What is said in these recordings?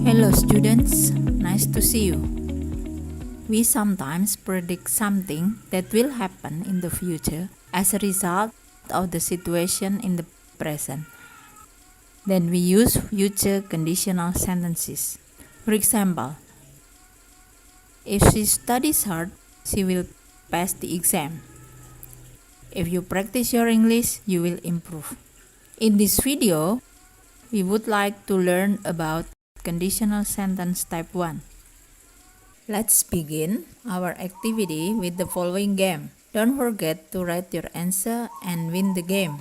Hello students, nice to see you. We sometimes predict something that will happen in the future as a result of the situation in the present. Then we use future conditional sentences. For example, if she studies hard, she will pass the exam. If you practice your English, you will improve. In this video, we would like to learn about conditional sentence type 1. Let's begin our activity with the following game. Don't forget to write your answer and win the game.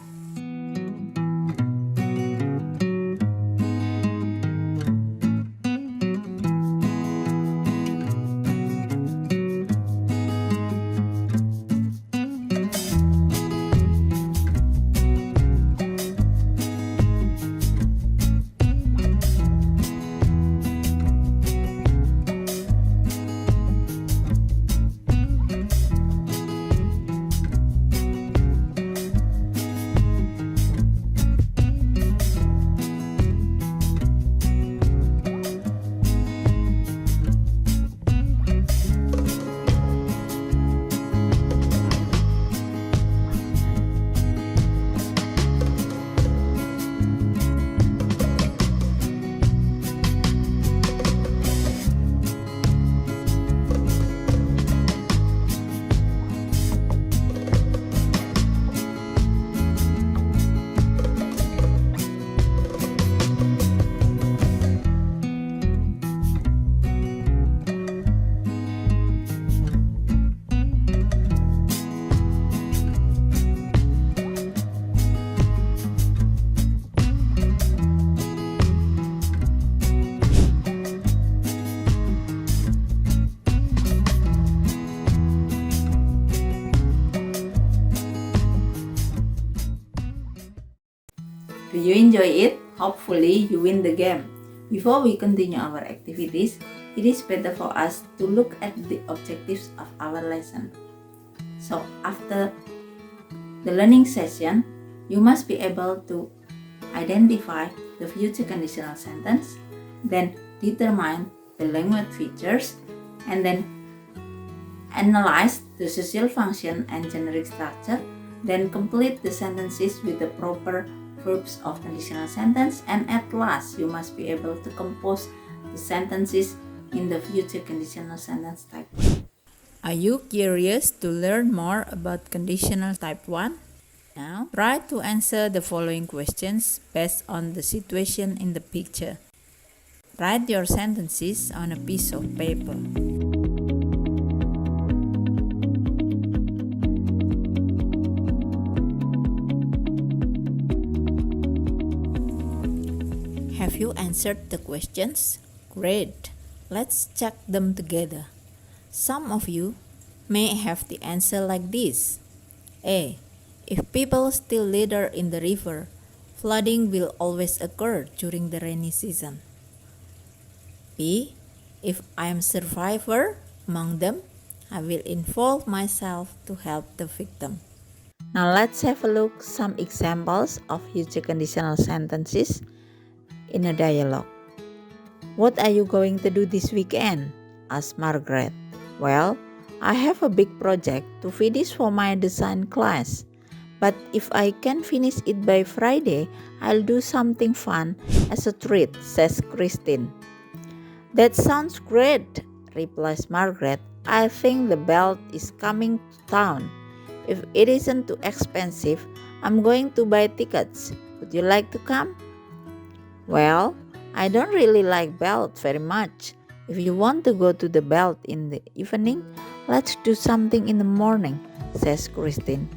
Do you enjoy it? Hopefully you win the game. Before we continue our activities, it is better for us to look at the objectives of our lesson. So after the learning session, you must be able to identify the future conditional sentence, then determine the language features, and then analyze the social function and generic structure, then complete the sentences with the proper verbs of conditional sentence, and at last you must be able to compose the sentences in the future conditional sentence type 1. Are you curious to learn more about conditional type 1? Now try to answer the following questions based on the situation in the picture. Write your sentences on a piece of paper. Have you answered the questions? Great! Let's check them together. Some of you may have the answer like this. A. If people still litter in the river, flooding will always occur during the rainy season. B. If I am a survivor among them, I will involve myself to help the victim. Now let's have a look some examples of future conditional sentences in a dialogue. What are you going to do this weekend? Asked Margaret. Well, I have a big project to finish for my design class. But if I can finish it by Friday, I'll do something fun as a treat, says Christine. That sounds great, replies Margaret. I think the belt is coming to town. If it isn't too expensive, I'm going to buy tickets. Would you like to come? Well, I don't really like belt very much. If you want to go to the belt in the evening, let's do something in the morning, says Christine.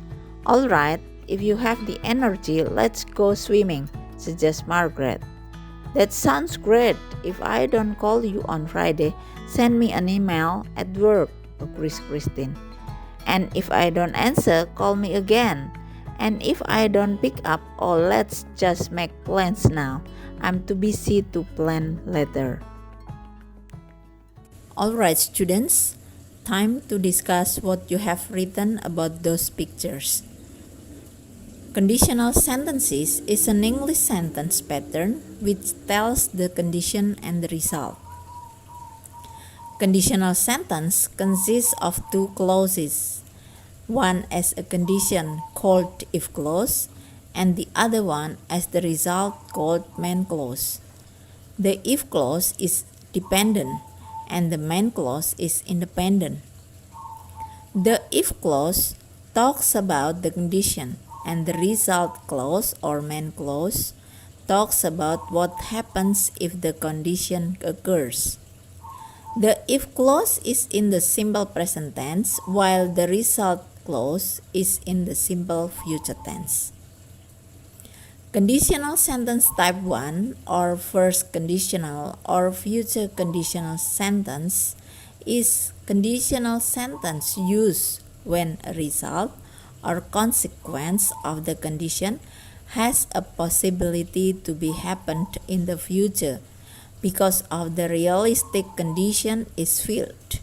All right, if you have the energy, let's go swimming, suggests Margaret. That sounds great. If I don't call you on Friday, send me an email at work, agrees Christine. And if I don't answer, call me again. And if I don't pick up, let's just make plans now. I'm too busy to plan later. Alright students, Time to discuss what you have written about those pictures. Conditional sentences is an English sentence pattern which tells the condition and the result. Conditional sentence consists of two clauses, one as a condition called if clause and the other one as the result called main clause. The if clause is dependent and the main clause is independent. The if clause talks about the condition and the result clause or main clause talks about what happens if the condition occurs. The if clause is in the simple present tense while the result clause is in the simple future tense. Conditional sentence type 1 or first conditional or future conditional sentence is conditional sentence used when a result or consequence of the condition has a possibility to be happened in the future because of the realistic condition is filled.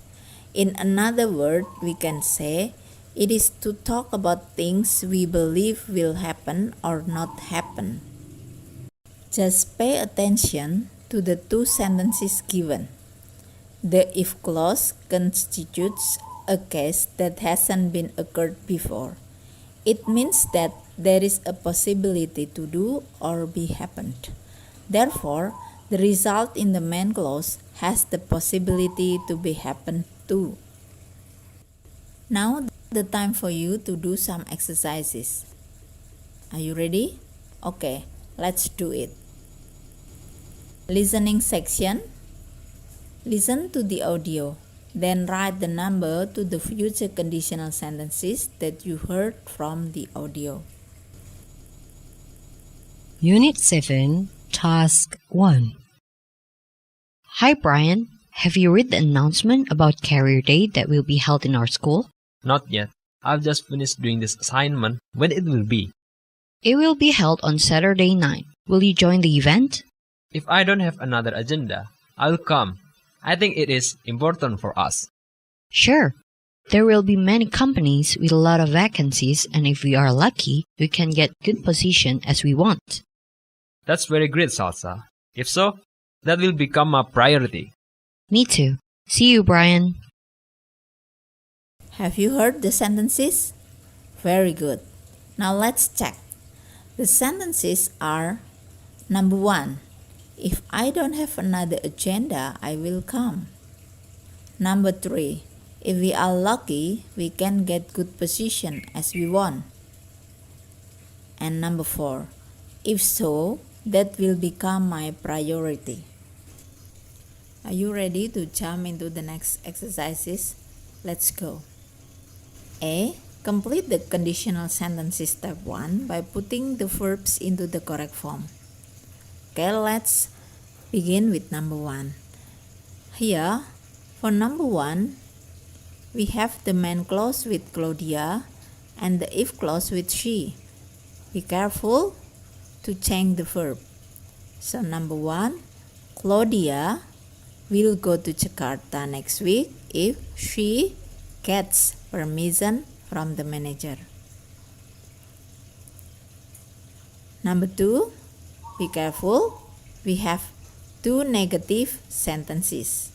In another word, we can say it is to talk about things we believe will happen or not happen. Just pay attention to the two sentences given. The if clause constitutes a case that hasn't been occurred before. It means that there is a possibility to do or be happened. Therefore, the result in the main clause has the possibility to be happened too. Now the time for you to do some exercises. Are you ready? Okay, let's do it. Listening section. Listen to the audio. Then write the number to the future conditional sentences that you heard from the audio. Unit 7, Task 1. Hi Brian, have you read the announcement about Career Day that will be held in our school? Not yet. I've just finished doing this assignment. When it will be? It will be held on Saturday night. Will you join the event? If I don't have another agenda, I'll come. I think it is important for us. Sure. There will be many companies with a lot of vacancies, and if we are lucky, we can get good position as we want. That's very great, Salsa. If so, that will become a priority. Me too. See you, Brian. Have you heard the sentences? Very good. Now let's check. The sentences are: number 1. If I don't have another agenda, I will come. Number 3. If we are lucky, we can get good position as we want. And number 4. If so, that will become my priority. Are you ready to jump into the next exercises? Let's go. A. Complete the conditional sentences step 1 by putting the verbs into the correct form. Okay, let's begin with number 1. Here, for number 1, we have the main clause with Claudia and the if clause with she. Be careful to change the verb. So number 1, Claudia will go to Jakarta next week if she gets permission from the manager. Number 2, be careful, we have two negative sentences.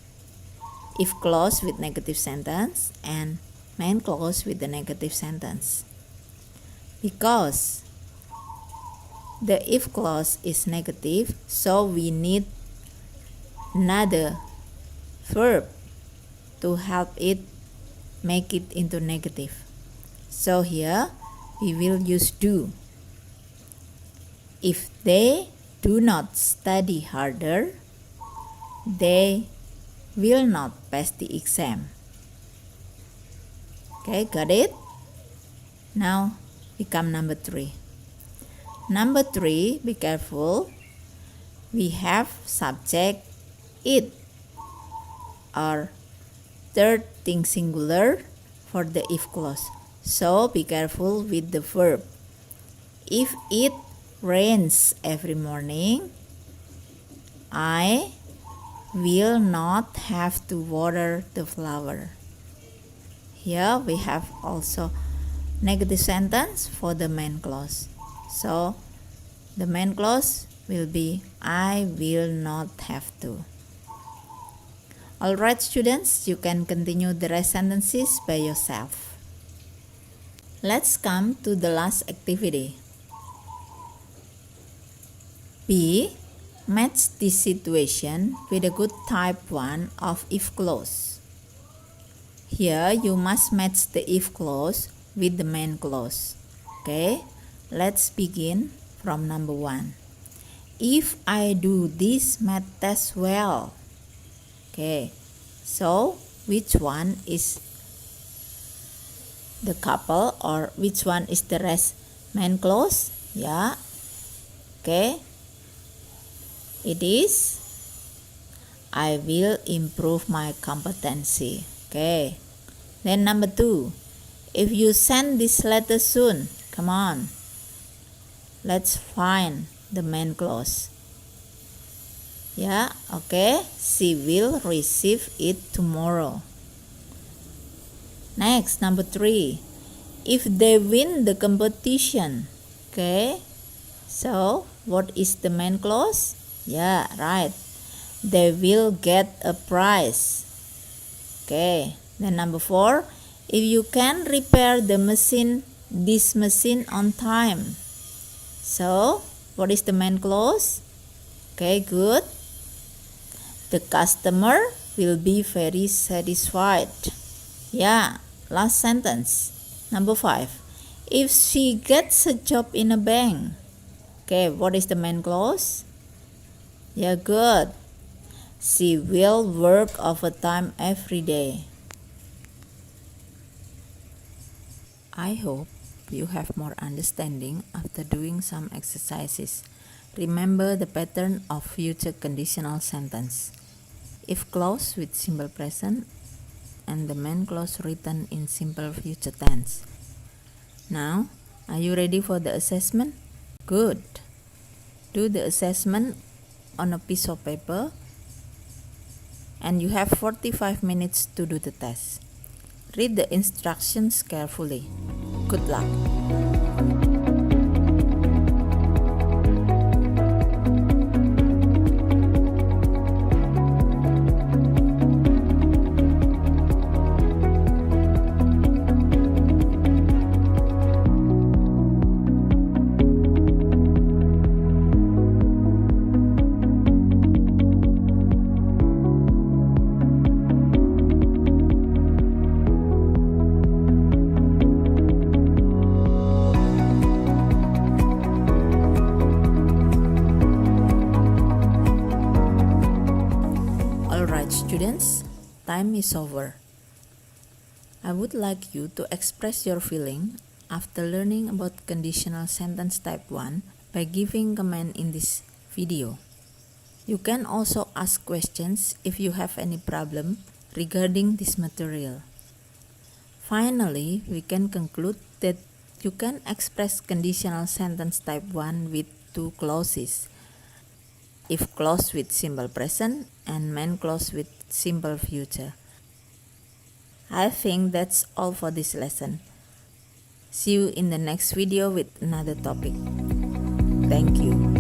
If clause with negative sentence and main clause with the negative sentence. Because the if clause is negative, so we need another verb to help it make it into negative. So here we will use do. If they do not study harder, they will not pass the exam. Okay, got it? Now become number 3. Number 3, be careful. We have subject it or third thing singular for the if clause. So be careful with the verb. If it rains every morning, I will not have to water the flower. here we have also negative sentence for the main clause. So the main clause will be I will not have to. Alright students, you can continue the rest sentences by yourself. Let's come to the last activity. B. Match this situation with a good type 1 of if clause. Here you must match the if clause with the main clause. Okay, let's begin from number 1. If I do this math test well. Okay, so which one is the couple or which one is the rest main clause? Yeah, okay, it is I will improve my competency. Okay, then number 2, if you send this letter soon, come on, let's find the main clause. Yeah, okay, she will receive it tomorrow. Next, number 3, if they win the competition. Okay, so what is the main clause? Yeah, right, they will get a prize. Okay, then number 4, if you can repair the machine, this machine on time. So what is the main clause? Okay, good. The customer will be very satisfied. Yeah, last sentence. Number 5. If she gets a job in a bank. Okay, what is the main clause? Yeah, good. She will work overtime every day. I hope you have more understanding after doing some exercises. Remember the pattern of future conditional sentence. If clause with simple present and the main clause written in simple future tense. Now, are you ready for the assessment? Good. Do the assessment on a piece of paper and you have 45 minutes to do the test. Read the instructions carefully. Good luck. Alright students, time is over. I would like you to express your feeling after learning about conditional sentence type 1 by giving comment in this video. You can also ask questions if you have any problem regarding this material. Finally, we can conclude that you can express conditional sentence type 1 with two clauses. If clause with simple present and main clause with simple future. I think that's all for this lesson. See you in the next video with another topic. Thank you.